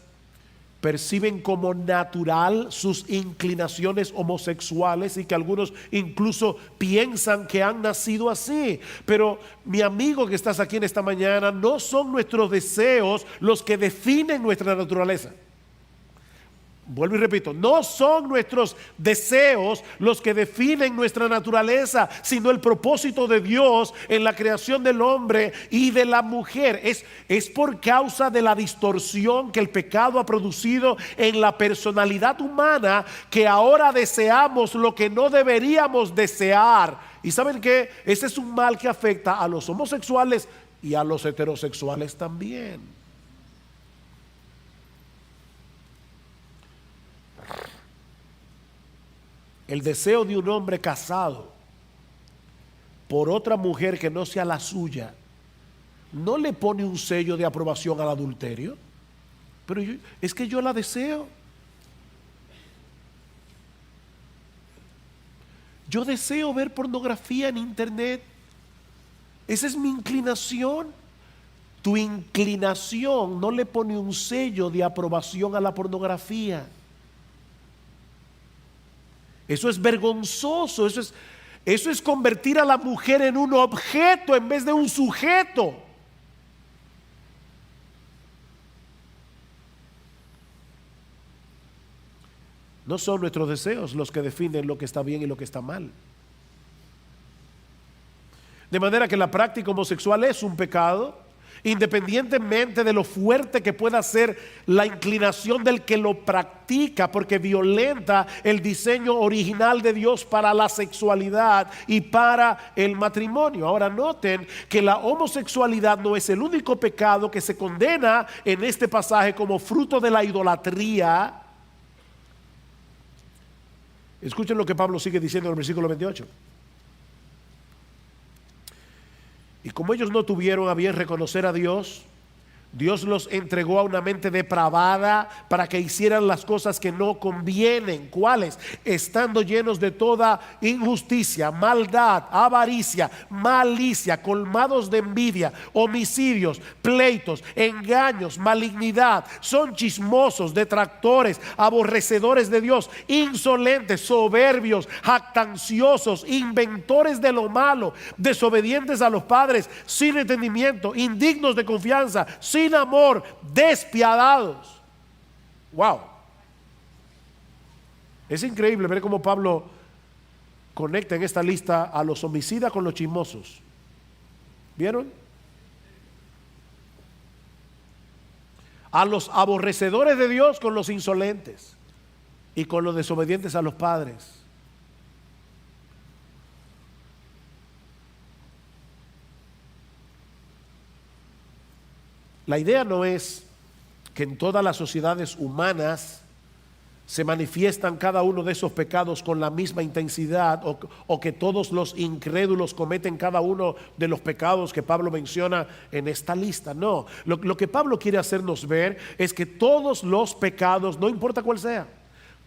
perciben como natural sus inclinaciones homosexuales y que algunos incluso piensan que han nacido así. Pero mi amigo que estás aquí en esta mañana, no son nuestros deseos los que definen nuestra naturaleza. Vuelvo y repito, no son nuestros deseos los que definen nuestra naturaleza, sino el propósito de Dios en la creación del hombre y de la mujer. Es por causa de la distorsión que el pecado ha producido en la personalidad humana que ahora deseamos lo que no deberíamos desear. ¿Y saben qué? Ese es un mal que afecta a los homosexuales y a los heterosexuales también. El deseo de un hombre casado por otra mujer que no sea la suya no le pone un sello de aprobación al adulterio. Pero es que yo la deseo. Yo deseo ver pornografía en internet. Esa es mi inclinación. tu inclinación no le pone un sello de aprobación a la pornografía. Eso es vergonzoso, eso es convertir a la mujer en un objeto en vez de un sujeto. No son nuestros deseos los que definen lo que está bien y lo que está mal. De manera que la práctica homosexual es un pecado, independientemente de lo fuerte que pueda ser la inclinación del que lo practica, porque violenta el diseño original de Dios para la sexualidad y para el matrimonio. Ahora noten que la homosexualidad no es el único pecado que se condena en este pasaje como fruto de la idolatría. Escuchen lo que Pablo sigue diciendo en el versículo 28. Y como ellos no tuvieron a bien reconocer a Dios, Dios los entregó a una mente depravada para que hicieran las cosas que no convienen. ¿Cuáles? Estando llenos de toda injusticia, maldad, avaricia, malicia, colmados de envidia, homicidios, pleitos, engaños, malignidad. Son chismosos, detractores, aborrecedores de Dios, insolentes, soberbios, jactanciosos, inventores de lo malo, desobedientes a los padres, sin entendimiento, indignos de confianza, sin amor, despiadados. Wow. Es increíble ver cómo Pablo conecta en esta lista a los homicidas con los chismosos. ¿Vieron? A los aborrecedores de Dios con los insolentes y con los desobedientes a los padres. La idea no es que en todas las sociedades humanas se manifiestan cada uno de esos pecados con la misma intensidad, o que todos los incrédulos cometen cada uno de los pecados que Pablo menciona en esta lista. No, lo que Pablo quiere hacernos ver es que todos los pecados, no importa cuál sea,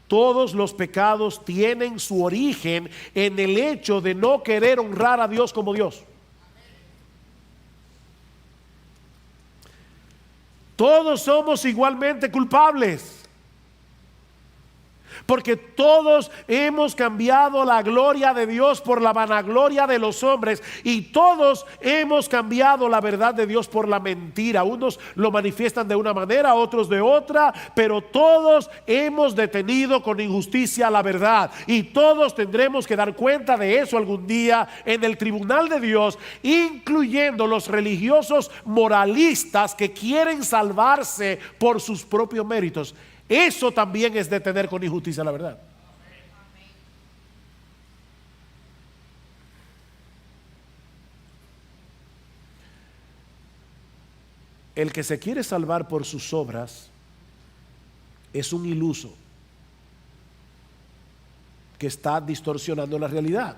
todos los pecados tienen su origen en el hecho de no querer honrar a Dios como Dios. Todos somos igualmente culpables, porque todos hemos cambiado la gloria de Dios por la vanagloria de los hombres, y todos hemos cambiado la verdad de Dios por la mentira. Unos lo manifiestan de una manera, otros de otra, pero todos hemos detenido con injusticia la verdad, y todos tendremos que dar cuenta de eso algún día en el tribunal de Dios, incluyendo los religiosos moralistas que quieren salvarse por sus propios méritos. Eso también es detener con injusticia la verdad. El que se quiere salvar por sus obras es un iluso que está distorsionando la realidad.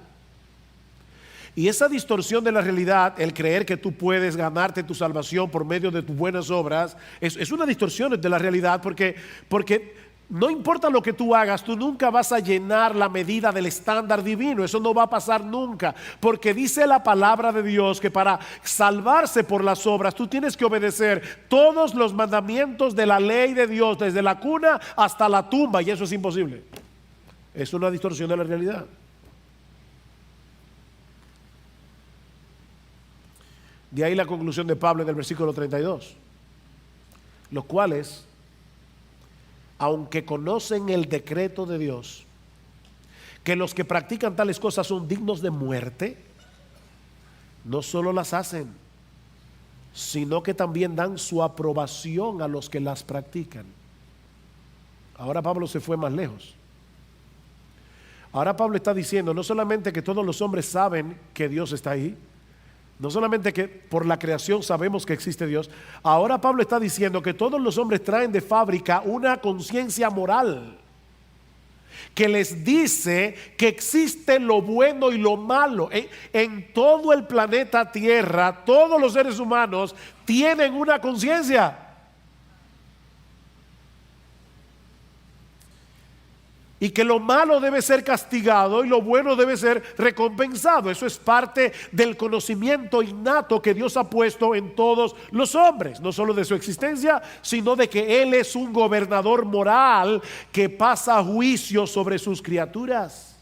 Y esa distorsión de la realidad, el creer que tú puedes ganarte tu salvación por medio de tus buenas obras, es una distorsión de la realidad, porque no importa lo que tú hagas, tú nunca vas a llenar la medida del estándar divino. Eso no va a pasar nunca, porque dice la palabra de Dios que para salvarse por las obras tú tienes que obedecer todos los mandamientos de la ley de Dios, desde la cuna hasta la tumba, y eso es imposible. Es una distorsión de la realidad. De ahí la conclusión de Pablo en el versículo 32. Los cuales, aunque conocen el decreto de Dios, que los que practican tales cosas son dignos de muerte, no solo las hacen, sino que también dan su aprobación a los que las practican. Ahora Pablo se fue más lejos. Ahora Pablo está diciendo no solamente que todos los hombres saben que Dios está ahí, no solamente que por la creación sabemos que existe Dios. Ahora Pablo está diciendo que todos los hombres traen de fábrica una conciencia moral que les dice que existe lo bueno y lo malo. En todo el planeta Tierra, todos los seres humanos tienen una conciencia. y que lo malo debe ser castigado y lo bueno debe ser recompensado. Eso es parte del conocimiento innato que Dios ha puesto en todos los hombres, no solo de su existencia, sino de que Él es un gobernador moral que pasa juicio sobre sus criaturas.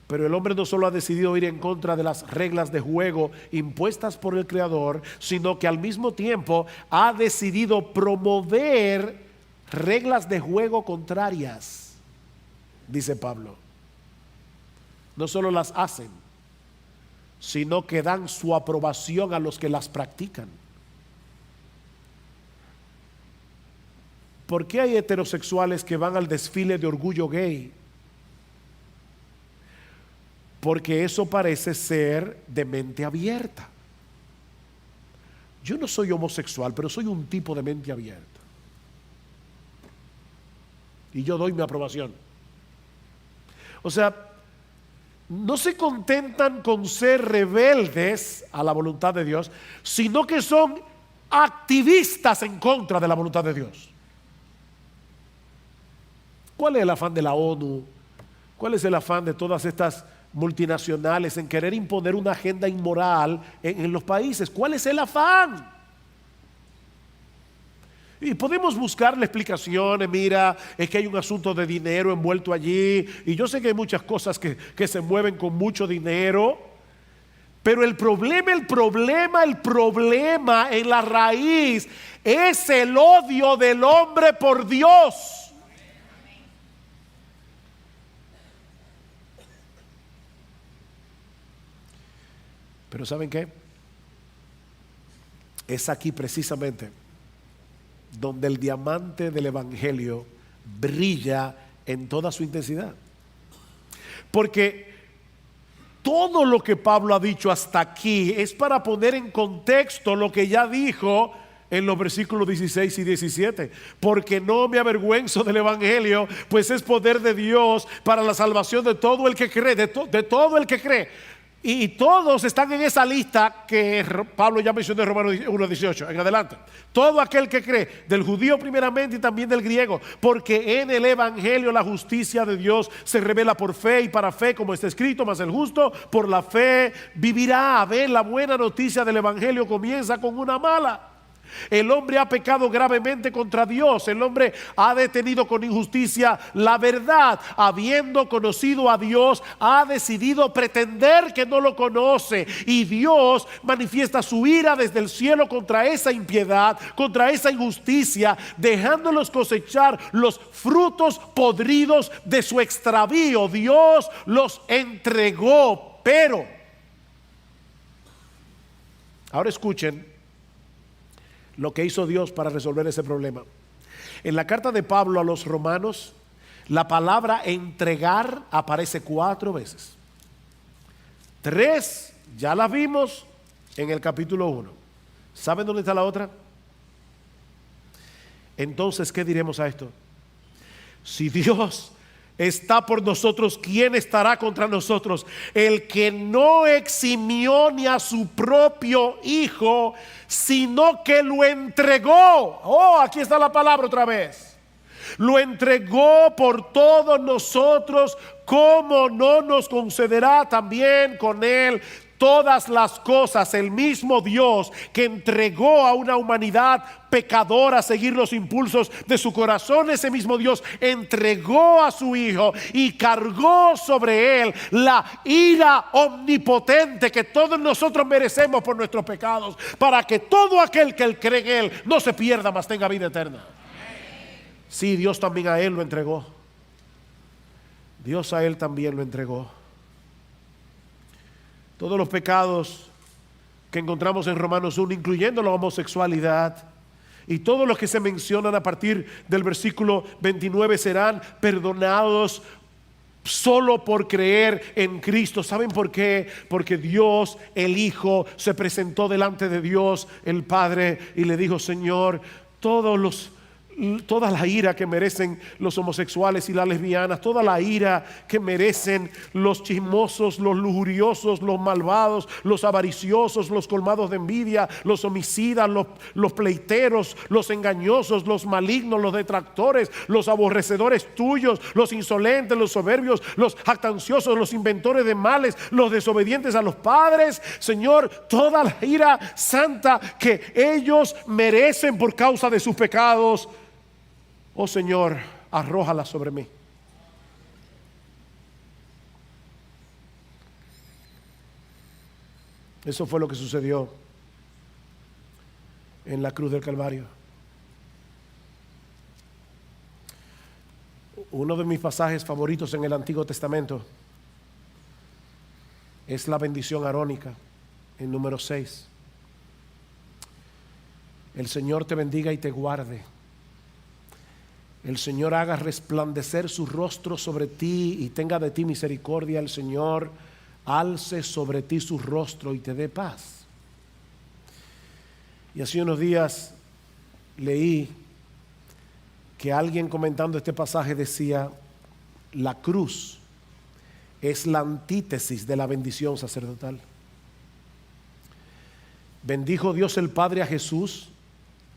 Pero el hombre no solo ha decidido ir en contra de las reglas de juego impuestas por el Creador, sino que al mismo tiempo ha decidido promover reglas de juego contrarias, dice Pablo. No solo las hacen, sino que dan su aprobación a los que las practican. ¿Por qué hay heterosexuales que van al desfile de orgullo gay? Porque eso parece ser de mente abierta. Yo no soy homosexual, pero soy un tipo de mente abierta. Y yo doy mi aprobación. O sea, no se contentan con ser rebeldes a la voluntad de Dios, sino que son activistas en contra de la voluntad de Dios. ¿Cuál es el afán de la ONU? ¿Cuál es el afán de todas estas multinacionales en querer imponer una agenda inmoral en los países? ¿Cuál es el afán? Y podemos buscarle explicaciones. Mira, es que hay un asunto de dinero envuelto allí, y yo sé que hay muchas cosas que se mueven con mucho dinero, pero el problema en la raíz es el odio del hombre por Dios. Pero ¿saben qué? Es aquí precisamente donde el diamante del Evangelio brilla en toda su intensidad. Porque todo lo que Pablo ha dicho hasta aquí es para poner en contexto lo que ya dijo en los versículos 16 y 17. Porque no me avergüenzo del Evangelio, pues es poder de Dios para la salvación de todo el que cree, de todo el que cree. Y todos están en esa lista que Pablo ya mencionó en Romanos 1:18 en adelante. Todo aquel que cree, del judío primeramente y también del griego, porque en el Evangelio la justicia de Dios se revela por fe y para fe, como está escrito, mas el justo por la fe vivirá. A ver, la buena noticia del Evangelio comienza con una mala. El hombre ha pecado gravemente contra Dios. El hombre ha detenido con injusticia la verdad. Habiendo conocido a Dios, ha decidido pretender que no lo conoce. Y Dios manifiesta su ira desde el cielo contra esa impiedad, contra esa injusticia, dejándolos cosechar los frutos podridos de su extravío. Dios los entregó. Pero, ahora escuchen lo que hizo Dios para resolver ese problema. En la carta de Pablo a los romanos, la palabra entregar aparece 4 veces. 3 ya las vimos en el capítulo 1. ¿Saben dónde está la otra? Entonces, ¿qué diremos a esto? Si Dios está por nosotros, ¿quién estará contra nosotros? El que no eximió ni a su propio Hijo, sino que lo entregó. Oh, aquí está la palabra otra vez. Lo entregó por todos nosotros. ¿Cómo no nos concederá también con Él todas las cosas? El mismo Dios que entregó a una humanidad pecadora a seguir los impulsos de su corazón, ese mismo Dios entregó a su Hijo y cargó sobre Él la ira omnipotente que todos nosotros merecemos por nuestros pecados, para que todo aquel que Él cree en Él no se pierda, mas tenga vida eterna. Sí, Dios también a Él lo entregó. Dios a Él también lo entregó. Todos los pecados que encontramos en Romanos 1, incluyendo la homosexualidad, y todos los que se mencionan a partir del versículo 29 serán perdonados solo por creer en Cristo. ¿Saben por qué? Porque Dios, el Hijo, se presentó delante de Dios, el Padre, y le dijo: Señor, todos toda la ira que merecen los homosexuales y las lesbianas, toda la ira que merecen los chismosos, los lujuriosos, los malvados, los avariciosos, los colmados de envidia, los homicidas, los pleiteros, los engañosos, los malignos, los detractores, los aborrecedores tuyos, los insolentes, los soberbios, los jactanciosos, los inventores de males, los desobedientes a los padres. Señor, toda la ira santa que ellos merecen por causa de sus pecados, oh Señor, arrójala sobre mí. Eso fue lo que sucedió en la cruz del Calvario. Uno de mis pasajes favoritos en el Antiguo Testamento es la bendición arónica en número 6. El Señor te bendiga y te guarde. El Señor haga resplandecer su rostro sobre ti y tenga de ti misericordia. El Señor alce sobre ti su rostro y te dé paz. Y hace unos días leí que alguien comentando este pasaje decía: la cruz es la antítesis de la bendición sacerdotal. Bendijo Dios el Padre a Jesús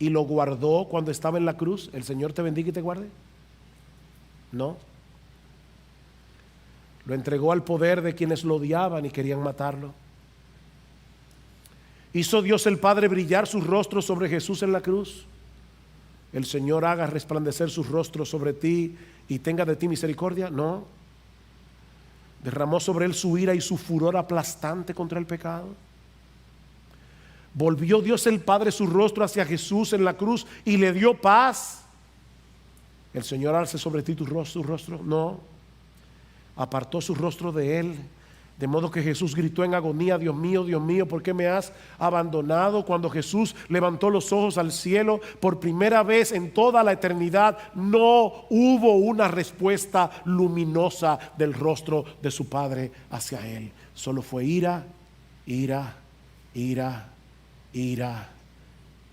y lo guardó cuando estaba en la cruz. ¿El Señor te bendiga y te guarde? No. Lo entregó al poder de quienes lo odiaban y querían matarlo. ¿Hizo Dios el Padre brillar su rostro sobre Jesús en la cruz? ¿El Señor haga resplandecer su rostro sobre ti y tenga de ti misericordia? No. ¿Derramó sobre él su ira y su furor aplastante contra el pecado? ¿Volvió Dios el Padre su rostro hacia Jesús en la cruz y le dio paz? ¿El Señor alce sobre ti tu rostro? No. Apartó su rostro de él, de modo que Jesús gritó en agonía: Dios mío, ¿por qué me has abandonado? Cuando Jesús levantó los ojos al cielo, por primera vez en toda la eternidad, no hubo una respuesta luminosa del rostro de su Padre hacia él. Solo fue ira, ira, ira, ira,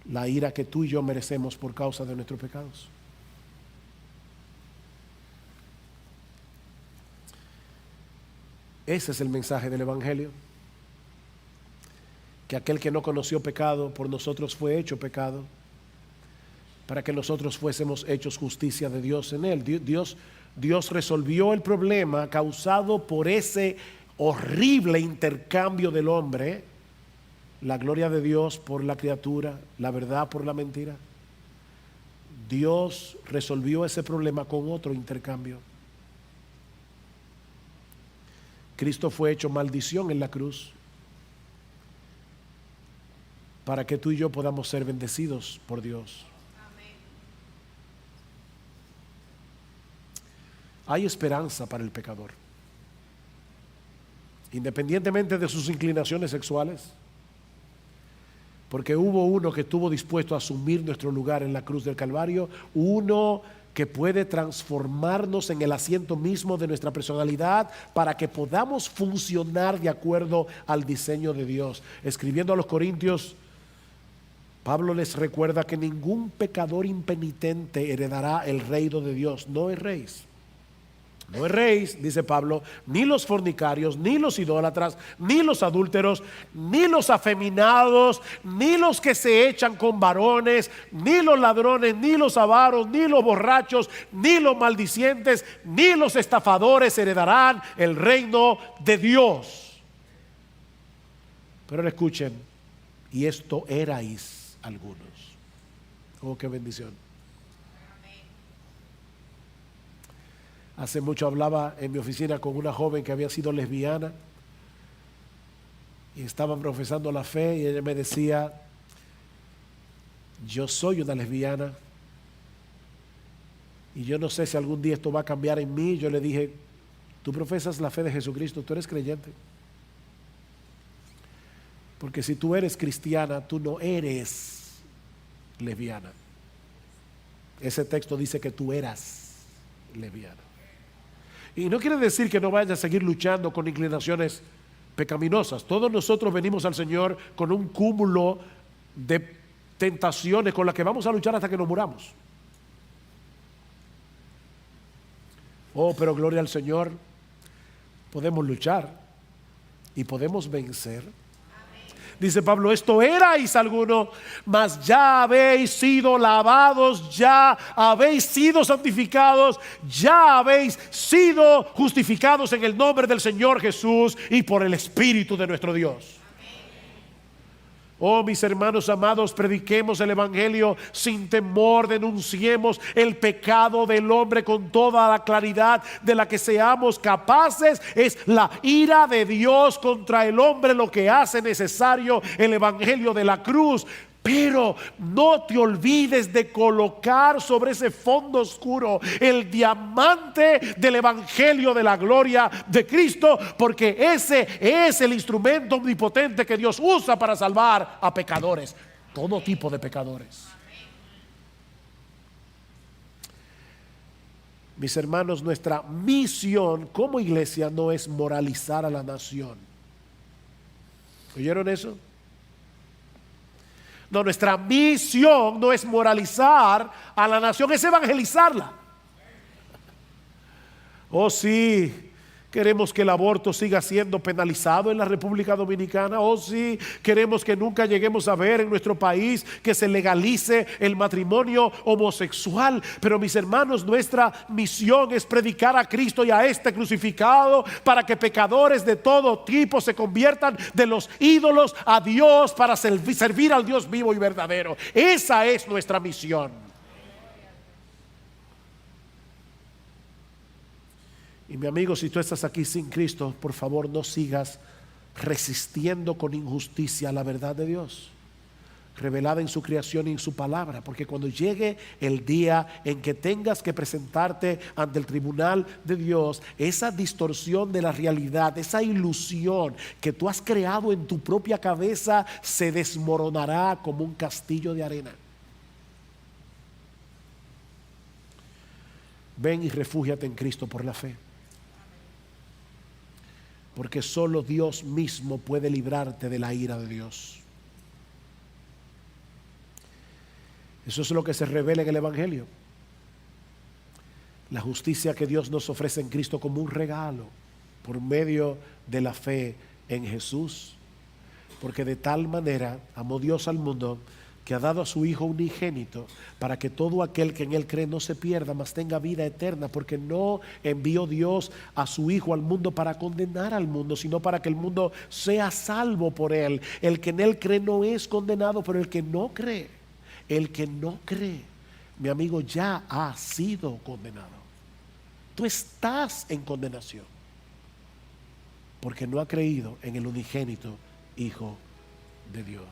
la ira que tú y yo merecemos por causa de nuestros pecados. Ese es el mensaje del Evangelio, que aquel que no conoció pecado por nosotros fue hecho pecado, para que nosotros fuésemos hechos justicia de Dios en él. Dios resolvió el problema causado por ese horrible intercambio del hombre, la gloria de Dios por la criatura, la verdad por la mentira. Dios resolvió ese problema con otro intercambio. Cristo fue hecho maldición en la cruz para que tú y yo podamos ser bendecidos por Dios. Amén. Hay esperanza para el pecador, independientemente de sus inclinaciones sexuales, porque hubo uno que estuvo dispuesto a asumir nuestro lugar en la cruz del Calvario, uno que puede transformarnos en el asiento mismo de nuestra personalidad para que podamos funcionar de acuerdo al diseño de Dios. Escribiendo a los Corintios, Pablo les recuerda que ningún pecador impenitente heredará el reino de Dios. No erréis. No erréis, dice Pablo, ni los fornicarios, ni los idólatras, ni los adúlteros, ni los afeminados, ni los que se echan con varones, ni los ladrones, ni los avaros, ni los borrachos, ni los maldicientes, ni los estafadores heredarán el reino de Dios. Pero ahora escuchen, y esto erais algunos. Oh, qué bendición. Hace mucho hablaba en mi oficina con una joven que había sido lesbiana y estaban profesando la fe, y ella me decía: yo soy una lesbiana y yo no sé si algún día esto va a cambiar en mí. Yo le dije: tú profesas la fe de Jesucristo, tú eres creyente, porque si tú eres cristiana, tú no eres lesbiana. Ese texto dice que tú eras lesbiana. Y no quiere decir que no vayas a seguir luchando con inclinaciones pecaminosas. Todos nosotros venimos al Señor con un cúmulo de tentaciones con las que vamos a luchar hasta que nos muramos. Oh, pero gloria al Señor, podemos luchar y podemos vencer. Dice Pablo, esto erais alguno, mas ya habéis sido lavados, ya habéis sido santificados, ya habéis sido justificados en el nombre del Señor Jesús y por el Espíritu de nuestro Dios. Oh, mis hermanos amados, prediquemos el Evangelio sin temor, denunciemos el pecado del hombre con toda la claridad de la que seamos capaces. Es la ira de Dios contra el hombre lo que hace necesario el Evangelio de la cruz. Pero no te olvides de colocar sobre ese fondo oscuro el diamante del Evangelio de la gloria de Cristo, porque ese es el instrumento omnipotente que Dios usa para salvar a pecadores, todo tipo de pecadores. Mis hermanos, nuestra misión como iglesia no es moralizar a la nación. ¿Oyeron eso? No, nuestra misión no es moralizar a la nación, es evangelizarla. Oh, sí, queremos que el aborto siga siendo penalizado en la República Dominicana. Oh, sí, queremos que nunca lleguemos a ver en nuestro país que se legalice el matrimonio homosexual. Pero mis hermanos, nuestra misión es predicar a Cristo y a este crucificado para que pecadores de todo tipo se conviertan de los ídolos a Dios para servir al Dios vivo y verdadero. Esa es nuestra misión. Y mi amigo, si tú estás aquí sin Cristo, por favor no sigas resistiendo con injusticia a la verdad de Dios, revelada en su creación y en su palabra, porque cuando llegue el día en que tengas que presentarte ante el tribunal de Dios, esa distorsión de la realidad, esa ilusión que tú has creado en tu propia cabeza, se desmoronará como un castillo de arena. Ven y refúgiate en Cristo por la fe, porque solo Dios mismo puede librarte de la ira de Dios. Eso es lo que se revela en el Evangelio. La justicia que Dios nos ofrece en Cristo como un regalo por medio de la fe en Jesús. Porque de tal manera amó Dios al mundo que ha dado a su Hijo unigénito para que todo aquel que en Él cree no se pierda, mas tenga vida eterna. Porque no envió Dios a su Hijo al mundo para condenar al mundo, sino para que el mundo sea salvo por Él. El que en Él cree no es condenado, pero el que no cree, mi amigo, ya ha sido condenado. Tú estás en condenación porque no ha creído en el unigénito Hijo de Dios.